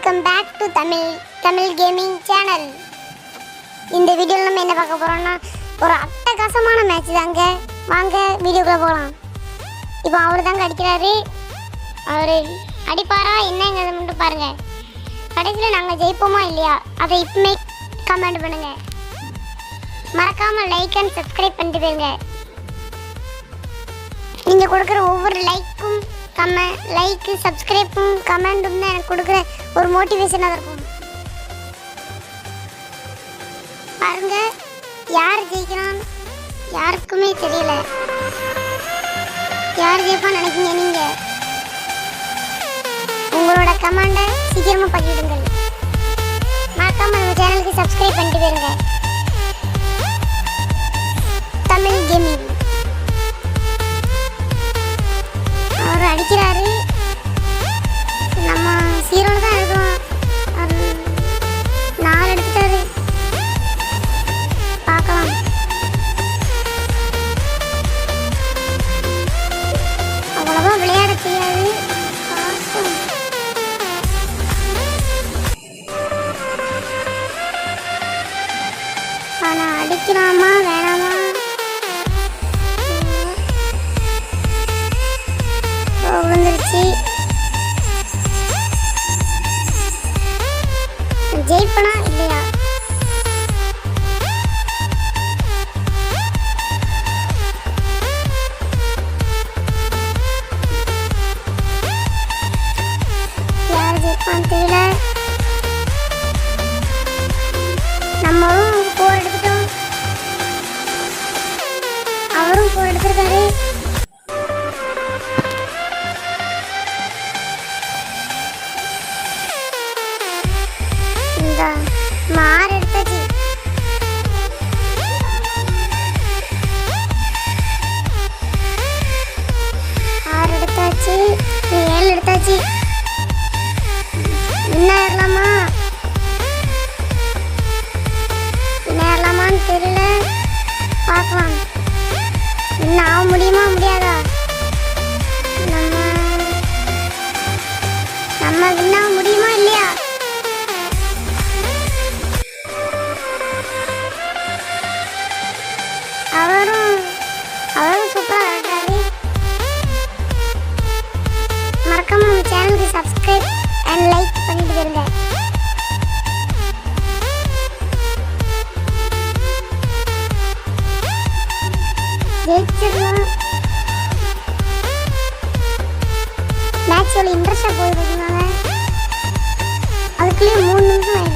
Welcome back to Tamil gaming channel. இந்த வீடியோவில் நம்ம என்ன பார்க்க போகிறோம்னா ஒரு அட்டகாசமான மேட்ச் தாங்க. வாங்க வீடியோக்குள்ளே போகலாம். இப்போ அவர் தாங்க அடிக்கிறாரு. அவர் அடிப்பாரா என்னங்கிறத மட்டும் பாருங்கள். கடைசியில் நாங்கள் ஜெயிப்போமா இல்லையா அதை இப்போமே கமெண்ட் பண்ணுங்கள். மறக்காமல் லைக் அண்ட் சப்ஸ்கிரைப் பண்ணிட்டு போயிருங்க. நீங்கள் கொடுக்குற ஒவ்வொரு லைக்கும் லைக்கு சப்ஸ்கிரைப்பும் கமெண்ட்டும் தான் எனக்கு கொடுக்குற ஒரு மோட்டிவேஷனாக இருக்கும். பாருங்க யார் ஜெயிக்கிறான் யாருக்குமே தெரியல. யார் ஜெயிப்பான்னு நினைக்கிறீங்க நீங்கள்? உங்களோட கமெண்டை சீக்கிரமாக பதிவிடுங்கள். மறக்காம நம்ம சேனலுக்கு சப்ஸ்கிரைப் பண்ணிட்டு போயிருங்க. தமிழ் கேமிங் அவர் அடிக்கிறாரு. நம்ம சீரோடு தான் இருக்கோம். 4 எடுத்துட்டாரு. பார்க்கலாம். அவ்வளவா விளையாட தெரியாது. ஆனால் அடிக்கலாமா வேணாமா? விழுந்துருச்சு. ஜெயிப்பனா இல்லையா? யார் ஜெயிப்பான்னு தெரியல. நம்மளும் 4 எடுத்துட்டோம். அவரும் 4 எடுத்திருக்காரு. மாறு எடுத்தாச்சு. 6 எடுத்தாச்சு. 7 எடுத்தாச்சு. இன்னும் ஏறலாமான்னு தெரியல. பார்க்கலாம். இன்னும் ஆக முடியுமா முடியாதா? நம்ம இன்னும் முடியுமா இல்லையா? அவரும் சூப்பராக ஆடுறாரு. மறக்காம நம்ம சேனலுக்கு சப்ஸ்கிரைப் அண்ட் லைக் பண்ணிட்டு வருங்க. ஜெயிச்சிடலாம். மேட்ச் எவ்வளோ இன்ட்ரெஸ்டாக போயிருந்தாங்க. அதுக்குள்ளேயே 3 நிமிஷம்